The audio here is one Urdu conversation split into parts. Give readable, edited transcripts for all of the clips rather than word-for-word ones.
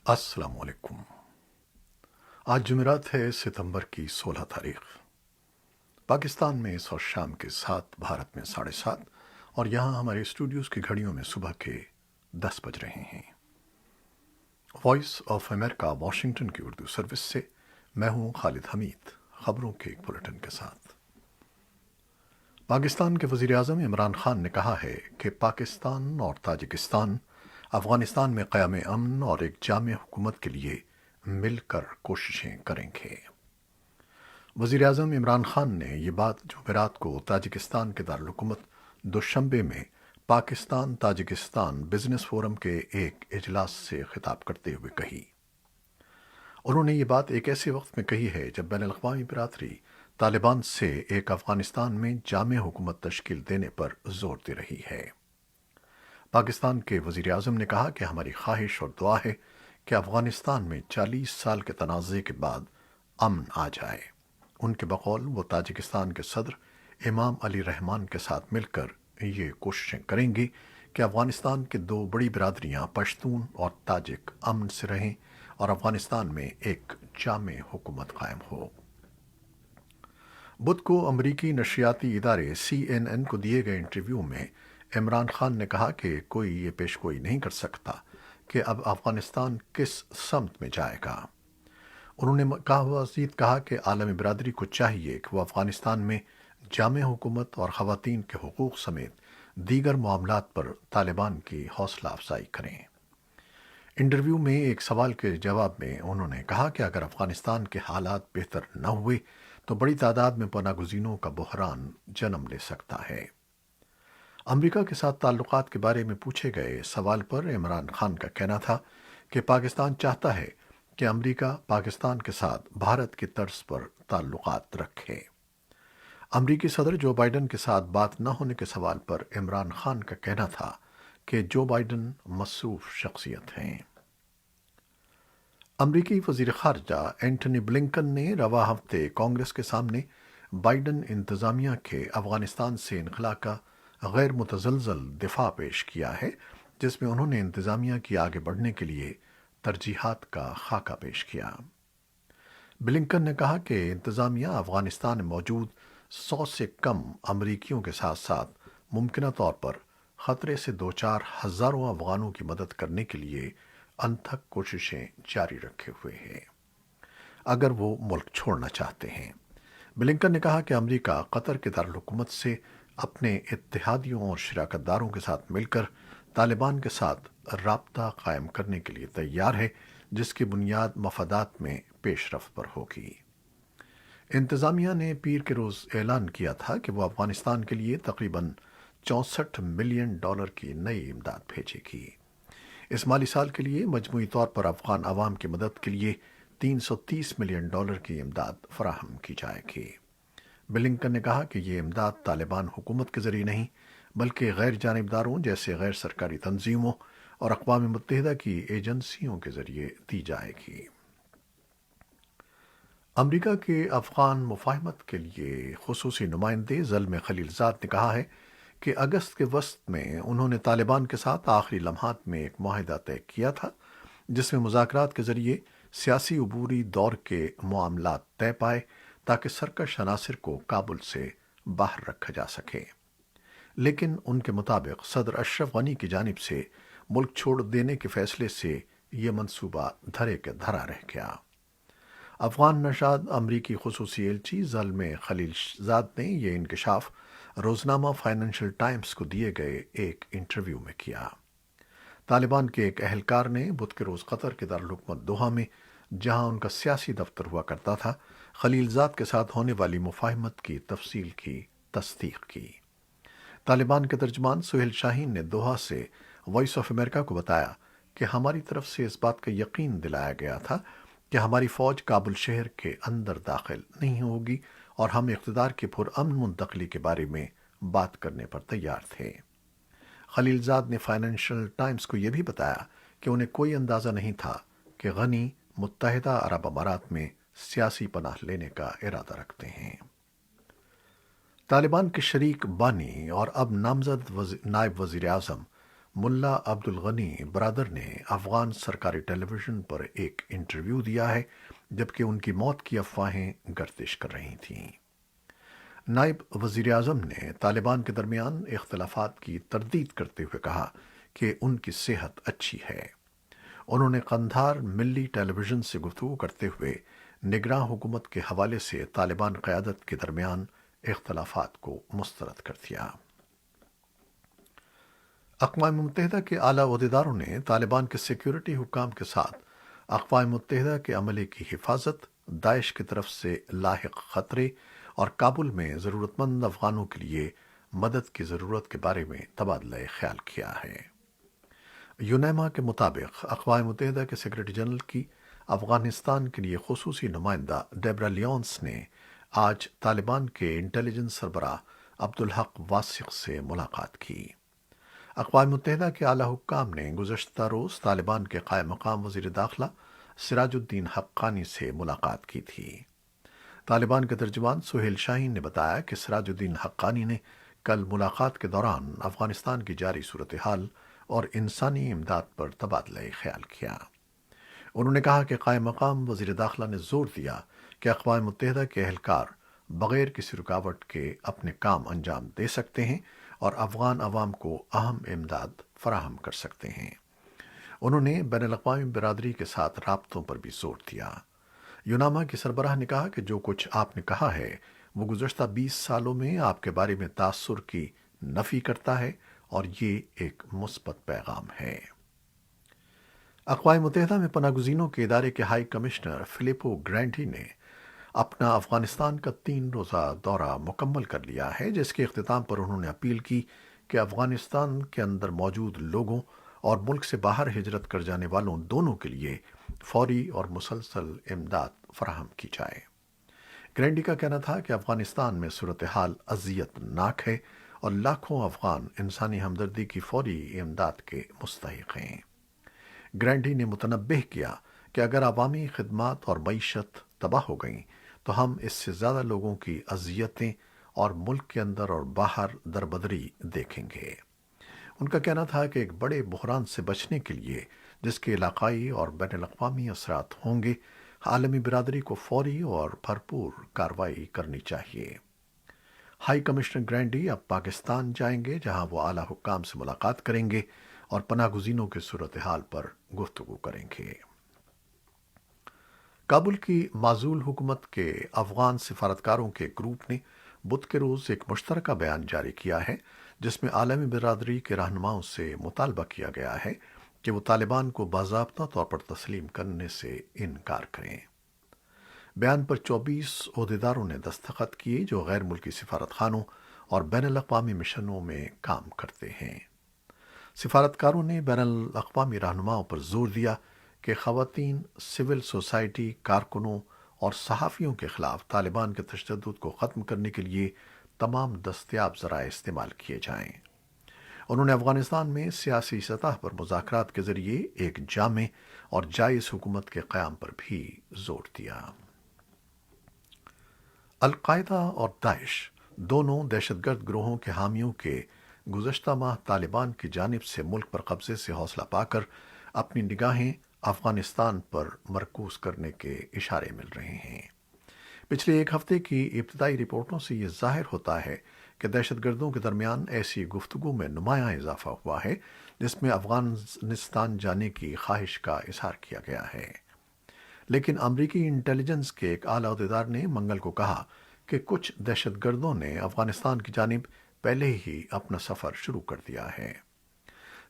السلام علیکم۔ آج جمعرات ہے، ستمبر کی 16 تاریخ۔ پاکستان میں اس وقت شام کے 7، بھارت میں 7:30، اور یہاں ہمارے اسٹوڈیوز کی گھڑیوں میں صبح کے 10 بج رہے ہیں۔ وائس آف امریکہ واشنگٹن کی اردو سروس سے میں ہوں خالد حمید، خبروں کے ایک بلیٹن کے ساتھ۔ پاکستان کے وزیر اعظم عمران خان نے کہا ہے کہ پاکستان اور تاجکستان افغانستان میں قیام امن اور ایک جامع حکومت کے لیے مل کر کوششیں کریں گے۔ وزیر اعظم عمران خان نے یہ بات جمعرات کو تاجکستان کے دارالحکومت دوشنبے میں پاکستان تاجکستان بزنس فورم کے ایک اجلاس سے خطاب کرتے ہوئے کہی۔ انہوں نے یہ بات ایک ایسے وقت میں کہی ہے جب بین الاقوامی برادری طالبان سے ایک افغانستان میں جامع حکومت تشکیل دینے پر زور دے رہی ہے۔ پاکستان کے وزیر اعظم نے کہا کہ ہماری خواہش اور دعا ہے کہ افغانستان میں 40 سال کے تنازع کے بعد امن آ جائے۔ ان کے بقول وہ تاجکستان کے صدر امام علی رحمان کے ساتھ مل کر یہ کوششیں کریں گے کہ افغانستان کے دو بڑی برادریاں پشتون اور تاجک امن سے رہیں اور افغانستان میں ایک جامع حکومت قائم ہو۔ بدھ کو امریکی نشریاتی ادارے CNN کو دیے گئے انٹرویو میں عمران خان نے کہا کہ کوئی یہ پیشگوئی نہیں کر سکتا کہ اب افغانستان کس سمت میں جائے گا۔ انہوں نے مزید کہا کہ عالمی برادری کو چاہیے کہ وہ افغانستان میں جامع حکومت اور خواتین کے حقوق سمیت دیگر معاملات پر طالبان کی حوصلہ افزائی کریں۔ انٹرویو میں ایک سوال کے جواب میں انہوں نے کہا کہ اگر افغانستان کے حالات بہتر نہ ہوئے تو بڑی تعداد میں پناہ گزینوں کا بحران جنم لے سکتا ہے۔ امریکہ کے ساتھ تعلقات کے بارے میں پوچھے گئے سوال پر عمران خان کا کہنا تھا کہ پاکستان چاہتا ہے کہ امریکہ پاکستان کے ساتھ بھارت کی طرز پر تعلقات رکھے۔ امریکی صدر جو بائیڈن کے ساتھ بات نہ ہونے کے سوال پر عمران خان کا کہنا تھا کہ جو بائیڈن مصروف شخصیت ہیں۔ امریکی وزیر خارجہ اینٹونی بلنکن نے رواں ہفتے کانگریس کے سامنے بائیڈن انتظامیہ کے افغانستان سے انخلا کا غیر متزلزل دفاع پیش کیا ہے، جس میں انہوں نے انتظامیہ کی آگے بڑھنے کے لیے ترجیحات کا خاکہ پیش کیا۔ بلنکن نے کہا کہ انتظامیہ افغانستان میں موجود 100 سے کم امریکیوں کے ساتھ ساتھ ممکنہ طور پر خطرے سے دوچار ہزاروں افغانوں کی مدد کرنے کے لیے انتھک کوششیں جاری رکھے ہوئے ہیں، اگر وہ ملک چھوڑنا چاہتے ہیں۔ بلنکن نے کہا کہ امریکہ قطر کے دارالحکومت سے اپنے اتحادیوں اور شراکت داروں کے ساتھ مل کر طالبان کے ساتھ رابطہ قائم کرنے کے لیے تیار ہے، جس کی بنیاد مفادات میں پیش رفت پر ہوگی۔ انتظامیہ نے پیر کے روز اعلان کیا تھا کہ وہ افغانستان کے لیے تقریباً $64 ملین کی نئی امداد بھیجے گی۔ اس مالی سال کے لیے مجموعی طور پر افغان عوام کی مدد کے لیے $330 ملین کی امداد فراہم کی جائے گی۔ بلنکن نے کہا کہ یہ امداد طالبان حکومت کے ذریعے نہیں بلکہ غیر جانبداروں جیسے غیر سرکاری تنظیموں اور اقوام متحدہ کی ایجنسیوں کے ذریعے دی جائے گی۔ امریکہ کے افغان مفاہمت کے لیے خصوصی نمائندے زلمے خلیل زاد نے کہا ہے کہ اگست کے وسط میں انہوں نے طالبان کے ساتھ آخری لمحات میں ایک معاہدہ طے کیا تھا، جس میں مذاکرات کے ذریعے سیاسی عبوری دور کے معاملات طے پائے تاکہ سرکش عناصر کو کابل سے باہر رکھا جا سکے، لیکن ان کے مطابق صدر اشرف غنی کی جانب سے ملک چھوڑ دینے کے فیصلے سے یہ منصوبہ دھرے کے دھرا رہ گیا۔ افغان نژاد امریکی خصوصی ایلچی زلمے خلیل زاد نے یہ انکشاف روزنامہ فائنینشل ٹائمز کو دیے گئے ایک انٹرویو میں کیا۔ طالبان کے ایک اہلکار نے بدھ کے روز قطر کے دارالحکومت دوحہ میں، جہاں ان کا سیاسی دفتر ہوا کرتا تھا، خلیل زاد کے ساتھ ہونے والی مفاہمت کی تفصیل کی تصدیق کی۔ طالبان کے ترجمان سہیل شاہین نے دوحہ سے وائس آف امریکہ کو بتایا کہ ہماری طرف سے اس بات کا یقین دلایا گیا تھا کہ ہماری فوج کابل شہر کے اندر داخل نہیں ہوگی اور ہم اقتدار کی پرامن منتقلی کے بارے میں بات کرنے پر تیار تھے۔ خلیل زاد نے فائنینشل ٹائمز کو یہ بھی بتایا کہ انہیں کوئی اندازہ نہیں تھا کہ غنی متحدہ عرب امارات میں سیاسی پناہ لینے کا ارادہ رکھتے ہیں۔ طالبان کے شریک بانی اور اب نامزد نائب وزیر اعظم ملا عبد الغنی برادر نے افغان سرکاری ٹیلی ویژن پر ایک انٹرویو دیا ہے، جبکہ ان کی موت کی افواہیں گردش کر رہی تھیں۔ نائب وزیر اعظم نے طالبان کے درمیان اختلافات کی تردید کرتے ہوئے کہا کہ ان کی صحت اچھی ہے۔ انہوں نے قندھار ملی ٹیلی ویژن سے گفتگو کرتے ہوئے نگراں حکومت کے حوالے سے طالبان قیادت کے درمیان اختلافات کو مسترد کر دیا۔ اقوام متحدہ کے اعلیٰ عہدیداروں نے طالبان کے سیکیورٹی حکام کے ساتھ اقوام متحدہ کے عملے کی حفاظت، داعش کی طرف سے لاحق خطرے اور کابل میں ضرورت مند افغانوں کے لیے مدد کی ضرورت کے بارے میں تبادلہ خیال کیا ہے۔ یونیما کے مطابق اقوام متحدہ کے سیکرٹری جنرل کی افغانستان کے لیے خصوصی نمائندہ ڈیبرا لیونس نے آج طالبان کے انٹیلیجنس سربراہ عبدالحق واسق سے ملاقات کی۔ اقوام متحدہ کے اعلیٰ حکام نے گزشتہ روز طالبان کے قائم مقام وزیر داخلہ سراج الدین حقانی سے ملاقات کی تھی۔ طالبان کے ترجمان سہیل شاہین نے بتایا کہ سراج الدین حقانی نے کل ملاقات کے دوران افغانستان کی جاری صورتحال اور انسانی امداد پر تبادلہ خیال کیا۔ انہوں نے کہا کہ قائم مقام وزیر داخلہ نے زور دیا کہ اقوام متحدہ کے اہلکار بغیر کسی رکاوٹ کے اپنے کام انجام دے سکتے ہیں اور افغان عوام کو اہم امداد فراہم کر سکتے ہیں۔ انہوں نے بین الاقوامی برادری کے ساتھ رابطوں پر بھی زور دیا۔ یوناما کی سربراہ نے کہا کہ جو کچھ آپ نے کہا ہے وہ گزشتہ 20 سالوں میں آپ کے بارے میں تاثر کی نفی کرتا ہے اور یہ ایک مثبت پیغام ہے۔ اقوام متحدہ میں پناہ گزینوں کے ادارے کے ہائی کمشنر فلیپو گرینڈی نے اپنا افغانستان کا 3 روزہ دورہ مکمل کر لیا ہے، جس کے اختتام پر انہوں نے اپیل کی کہ افغانستان کے اندر موجود لوگوں اور ملک سے باہر ہجرت کر جانے والوں دونوں کے لیے فوری اور مسلسل امداد فراہم کی جائے۔ گرینڈی کا کہنا تھا کہ افغانستان میں صورتحال اذیت ناک ہے اور لاکھوں افغان انسانی ہمدردی کی فوری امداد کے مستحق ہیں۔ گرینڈی نے متنبہ کیا کہ اگر عوامی خدمات اور معیشت تباہ ہو گئیں تو ہم اس سے زیادہ لوگوں کی اذیتیں اور ملک کے اندر اور باہر دربدری دیکھیں گے۔ ان کا کہنا تھا کہ ایک بڑے بحران سے بچنے کے لیے جس کے علاقائی اور بین الاقوامی اثرات ہوں گے، عالمی برادری کو فوری اور بھرپور کارروائی کرنی چاہیے۔ ہائی کمشنر گرینڈی اب پاکستان جائیں گے، جہاں وہ اعلیٰ حکام سے ملاقات کریں گے اور پناہ گزینوں کی صورتحال پر گفتگو کریں گے۔ کابل کی معزول حکومت کے افغان سفارتکاروں کے گروپ نے بدھ کے روز ایک مشترکہ بیان جاری کیا ہے، جس میں عالمی برادری کے رہنماؤں سے مطالبہ کیا گیا ہے کہ وہ طالبان کو باضابطہ طور پر تسلیم کرنے سے انکار کریں۔ بیان پر 24 عہدیداروں نے دستخط کیے جو غیر ملکی سفارتخانوں اور بین الاقوامی مشنوں میں کام کرتے ہیں۔ سفارتکاروں نے بین الاقوامی رہنماؤں پر زور دیا کہ خواتین، سول سوسائٹی کارکنوں اور صحافیوں کے خلاف طالبان کے تشدد کو ختم کرنے کے لیے تمام دستیاب ذرائع استعمال کیے جائیں۔ انہوں نے افغانستان میں سیاسی سطح پر مذاکرات کے ذریعے ایک جامع اور جائز حکومت کے قیام پر بھی زور دیا۔ القاعدہ اور داعش دونوں دہشت گرد گروہوں کے حامیوں کے گزشتہ ماہ طالبان کی جانب سے ملک پر قبضے سے حوصلہ پا کر اپنی نگاہیں افغانستان پر مرکوز کرنے کے اشارے مل رہے ہیں۔ پچھلے ایک ہفتے کی ابتدائی رپورٹوں سے یہ ظاہر ہوتا ہے کہ دہشت گردوں کے درمیان ایسی گفتگو میں نمایاں اضافہ ہوا ہے جس میں افغانستان جانے کی خواہش کا اظہار کیا گیا ہے۔ لیکن امریکی انٹیلیجنس کے ایک اعلیٰ عہدیدار نے منگل کو کہا کہ کچھ دہشت گردوں نے افغانستان کی جانب پہلے ہی اپنا سفر شروع کر دیا ہے۔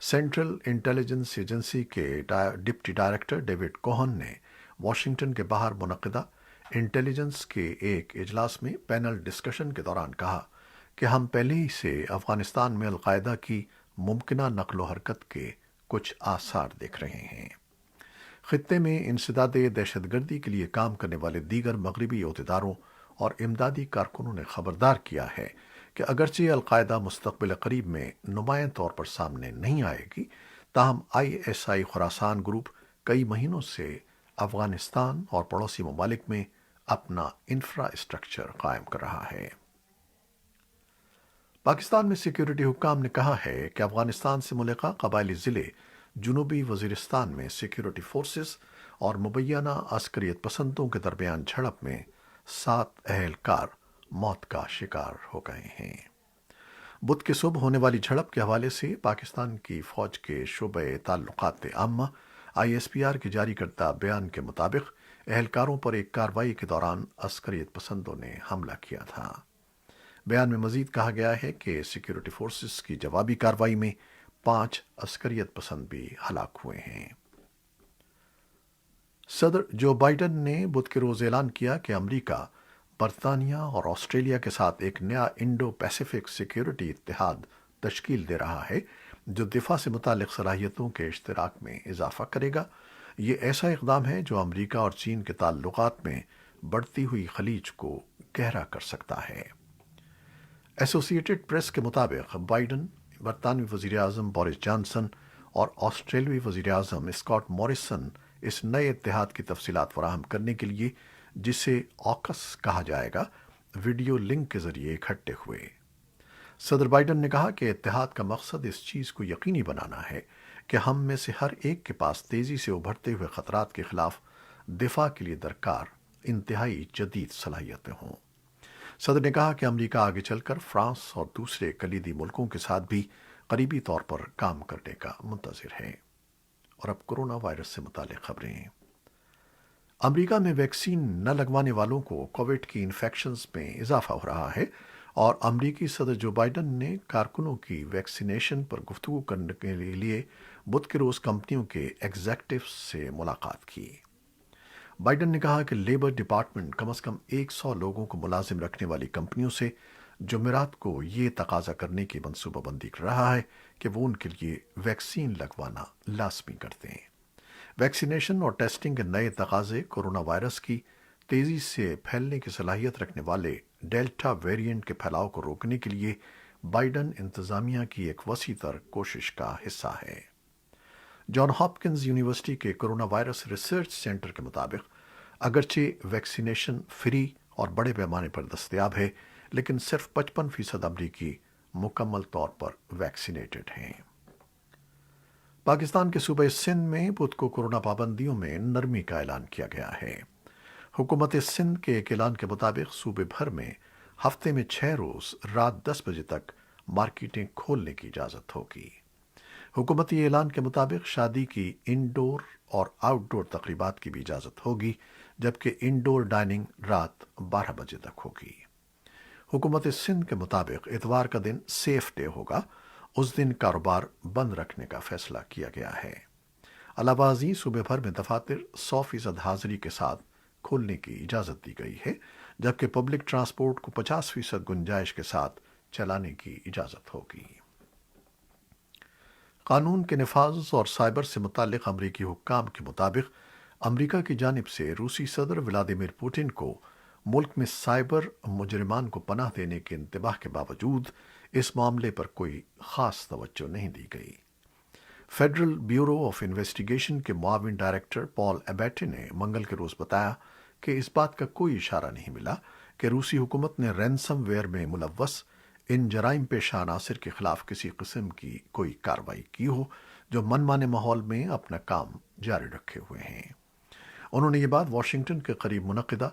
سینٹرل انٹیلیجنس ایجنسی کے ڈپٹی ڈائریکٹر ڈیوڈ کوہن نے واشنگٹن کے باہر منعقدہ انٹیلیجنس کے ایک اجلاس میں پینل ڈسکشن کے دوران کہا کہ ہم پہلے ہی سے افغانستان میں القاعدہ کی ممکنہ نقل و حرکت کے کچھ آثار دیکھ رہے ہیں۔ خطے میں انسداد دہشت گردی کے لیے کام کرنے والے دیگر مغربی عہدیداروں اور امدادی کارکنوں نے خبردار کیا ہے کہ اگرچہ القاعدہ مستقبل قریب میں نمایاں طور پر سامنے نہیں آئے گی، تاہم ISI خراسان گروپ کئی مہینوں سے افغانستان اور پڑوسی ممالک میں اپنا انفراسٹرکچر قائم کر رہا ہے۔ پاکستان میں سیکیورٹی حکام نے کہا ہے کہ افغانستان سے ملحقہ قبائلی ضلع جنوبی وزیرستان میں سیکیورٹی فورسز اور مبینہ عسکریت پسندوں کے درمیان جھڑپ میں 7 اہلکار موت کا شکار ہو گئے ہیں۔ بدھ کی صبح ہونے والی جھڑپ کے حوالے سے پاکستان کی فوج کے شعبہ تعلقات عامہ ISPR کے جاری کردہ بیان کے مطابق اہلکاروں پر ایک کارروائی کے دوران عسکریت پسندوں نے حملہ کیا تھا۔ بیان میں مزید کہا گیا ہے کہ سیکیورٹی فورسز کی جوابی کارروائی میں 5 عسکریت پسند بھی ہلاک ہوئے ہیں۔ صدر جو بائیڈن نے بدھ کے روز اعلان کیا کہ امریکہ، برطانیہ اور آسٹریلیا کے ساتھ ایک نیا انڈو پیسیفک سیکیورٹی اتحاد تشکیل دے رہا ہے جو دفاع سے متعلق صلاحیتوں کے اشتراک میں اضافہ کرے گا۔ یہ ایسا اقدام ہے جو امریکہ اور چین کے تعلقات میں بڑھتی ہوئی خلیج کو گہرا کر سکتا ہے۔ ایسوسی ایٹڈ پریس کے مطابق بائیڈن، برطانوی وزیراعظم بورس جانسن اور آسٹریلوی وزیراعظم اسکاٹ موریسن اس نئے اتحاد کی تفصیلات فراہم کرنے کے لیے، جسے آکس کہا جائے گا، ویڈیو لنک کے ذریعے اکٹھے ہوئے۔ صدر بائیڈن نے کہا کہ اتحاد کا مقصد اس چیز کو یقینی بنانا ہے کہ ہم میں سے ہر ایک کے پاس تیزی سے ابھرتے ہوئے خطرات کے خلاف دفاع کے لیے درکار انتہائی جدید صلاحیتیں ہوں۔ صدر نے کہا کہ امریکہ آگے چل کر فرانس اور دوسرے کلیدی ملکوں کے ساتھ بھی قریبی طور پر کام کرنے کا منتظر ہے۔ اور اب کورونا وائرس سے متعلق خبریں۔ امریکہ میں ویکسین نہ لگوانے والوں کو کووڈ کی انفیکشنز میں اضافہ ہو رہا ہے، اور امریکی صدر جو بائیڈن نے کارکنوں کی ویکسینیشن پر گفتگو کرنے کے لیے بدھ کے روز کمپنیوں کے ایگزیکٹوز سے ملاقات کی۔ بائیڈن نے کہا کہ لیبر ڈپارٹمنٹ کم از کم 100 لوگوں کو ملازم رکھنے والی کمپنیوں سے جمعرات کو یہ تقاضا کرنے کی منصوبہ بندی کر رہا ہے کہ وہ ان کے لیے ویکسین لگوانا لازمی کر دیں۔ ویکسینیشن اور ٹیسٹنگ کے نئے تقاضے کورونا وائرس کی تیزی سے پھیلنے کی صلاحیت رکھنے والے ڈیلٹا ویرینٹ کے پھیلاؤ کو روکنے کے لیے بائیڈن انتظامیہ کی ایک وسیع تر کوشش کا حصہ ہے۔ جان ہاپکنز یونیورسٹی کے کورونا وائرس ریسرچ سینٹر کے مطابق اگرچہ ویکسینیشن فری اور بڑے پیمانے پر دستیاب ہے، لیکن صرف 55% امریکی مکمل طور پر ویکسینیٹڈ ہیں۔ پاکستان کے صوبہ سندھ میں بدھ کو کورونا پابندیوں میں نرمی کا اعلان کیا گیا ہے۔ حکومت سندھ کے ایک اعلان کے مطابق صوبے بھر میں ہفتے میں 6 روز رات 10 بجے تک مارکیٹیں کھولنے کی اجازت ہوگی۔ حکومتی اعلان کے مطابق شادی کی انڈور اور آؤٹ ڈور تقریبات کی بھی اجازت ہوگی، جبکہ انڈور ڈائننگ رات 12 بجے تک ہوگی۔ حکومت سندھ کے مطابق اتوار کا دن سیف ڈے ہوگا، اس دن کاروبار بند رکھنے کا فیصلہ کیا گیا ہے۔ علاوہ ازیں صوبے بھر میں دفاتر 100% حاضری کے ساتھ کھولنے کی اجازت دی گئی ہے، جبکہ پبلک ٹرانسپورٹ کو 50% گنجائش کے ساتھ چلانے کی اجازت ہوگی۔ قانون کے نفاذ اور سائبر سے متعلق امریکی حکام کے مطابق امریکہ کی جانب سے روسی صدر ولادیمیر پوٹن کو ملک میں سائبر مجرمان کو پناہ دینے کے انتباہ کے باوجود اس معاملے پر کوئی خاص توجہ نہیں دی گئی۔ فیڈرل بیورو آف انویسٹیگیشن کے معاون ڈائریکٹر پال ایبیٹی نے منگل کے روز بتایا کہ اس بات کا کوئی اشارہ نہیں ملا کہ روسی حکومت نے رینسم ویئر میں ملوث ان جرائم پیشہ عناصر کے خلاف کسی قسم کی کوئی کارروائی کی ہو جو من مانے ماحول میں اپنا کام جاری رکھے ہوئے ہیں۔ انہوں نے یہ بات واشنگٹن کے قریب منعقدہ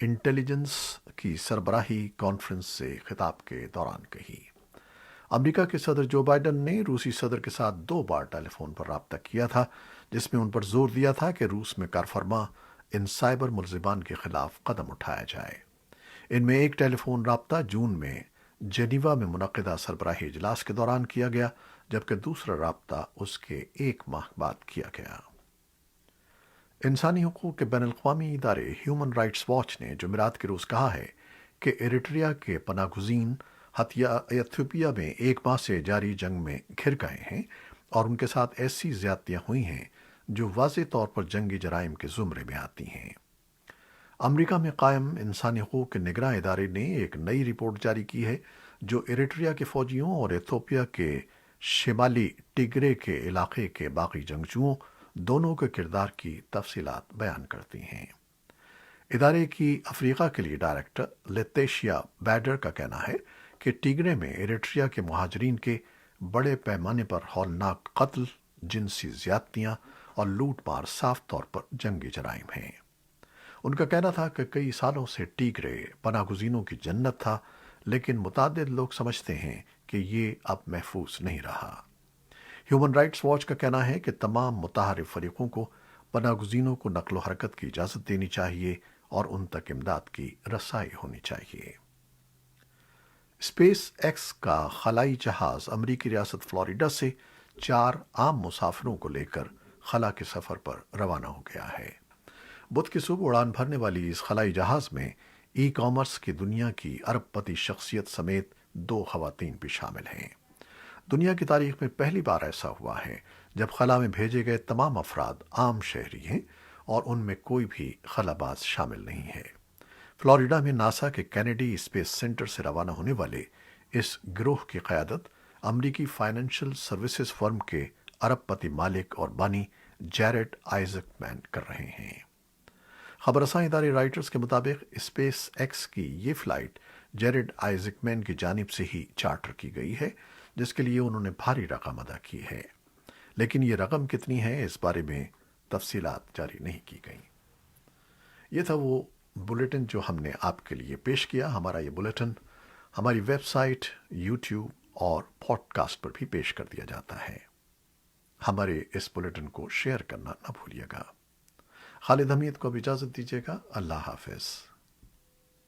انٹیلیجنس کی سربراہی کانفرنس سے خطاب کے دوران کہی۔ امریکہ کے صدر جو بائیڈن نے روسی صدر کے ساتھ 2 بار ٹیلی فون پر رابطہ کیا تھا، جس میں ان پر زور دیا تھا کہ روس میں کار فرما ان سائبر ملزمان کے خلاف قدم اٹھایا جائے۔ ان میں ایک ٹیلی فون رابطہ جون میں جنیوا میں منعقدہ سربراہی اجلاس کے دوران کیا گیا، جبکہ دوسرا رابطہ اس کے 1 ماہ بعد کیا گیا۔ انسانی حقوق کے بین الاقوامی ادارے ہیومن رائٹس واچ نے جمعرات کے روز کہا ہے کہ ایریٹریا کے پناہ گزین ایتھوپیا میں 1 ماہ سے جاری جنگ میں گھر گئے ہیں اور ان کے ساتھ ایسی زیادتیاں ہوئی ہیں جو واضح طور پر جنگی جرائم کے زمرے میں آتی ہیں۔ امریکہ میں قائم انسانی حقوق کے نگراں ادارے نے ایک نئی رپورٹ جاری کی ہے جو ایریٹریا کے فوجیوں اور ایتھوپیا کے شمالی ٹیگرے کے علاقے کے باغی جنگجوؤں دونوں کے کردار کی تفصیلات بیان کرتی ہیں۔ ادارے کی افریقہ کے لیے ڈائریکٹر لیتیشیا بیڈر کا کہنا ہے کہ ٹیگرے میں ایریٹریا کے مہاجرین کے بڑے پیمانے پر ہولناک قتل، جنسی زیادتیاں اور لوٹ مار صاف طور پر جنگی جرائم ہیں۔ ان کا کہنا تھا کہ کئی سالوں سے ٹیگرے پناہ گزینوں کی جنت تھا، لیکن متعدد لوگ سمجھتے ہیں کہ یہ اب محفوظ نہیں رہا۔ ہیومن رائٹس واچ کا کہنا ہے کہ تمام متحرک فریقوں کو پناہ گزینوں کو نقل و حرکت کی اجازت دینی چاہیے اور ان تک امداد کی رسائی ہونی چاہیے۔ اسپیس ایکس کا خلائی جہاز امریکی ریاست فلوریڈا سے 4 عام مسافروں کو لے کر خلا کے سفر پر روانہ ہو گیا ہے۔ بدھ کی صبح اڑان بھرنے والی اس خلائی جہاز میں ای کامرس کی دنیا کی ارب پتی شخصیت سمیت 2 خواتین بھی شامل ہیں۔ دنیا کی تاریخ میں پہلی بار ایسا ہوا ہے جب خلا میں بھیجے گئے تمام افراد عام شہری ہیں اور ان میں کوئی بھی خلا باز شامل نہیں ہے۔ فلوریڈا میں ناسا کے کینیڈی اسپیس سینٹر سے روانہ ہونے والے اس گروہ کی قیادت امریکی فائنینشل سروسز فرم کے ارب پتی مالک اور بانی جیرڈ آئزک مین کر رہے ہیں۔ خبر رساں ادارے رائٹرز کے مطابق اسپیس ایکس کی یہ فلائٹ جیرڈ آئزک مین کی جانب سے ہی چارٹر کی گئی ہے، جس کے لیے انہوں نے بھاری رقم ادا کی ہے، لیکن یہ رقم کتنی ہے اس بارے میں تفصیلات جاری نہیں کی گئیں۔ یہ تھا وہ بلیٹن جو ہم نے آپ کے لیے پیش کیا۔ ہمارا یہ بلیٹن ہماری ویب سائٹ، یوٹیوب اور پوڈ کاسٹ پر بھی پیش کر دیا جاتا ہے۔ ہمارے اس بلیٹن کو شیئر کرنا نہ بھولیے گا۔ خالد حمید کو اب اجازت دیجیے گا۔ اللہ حافظ۔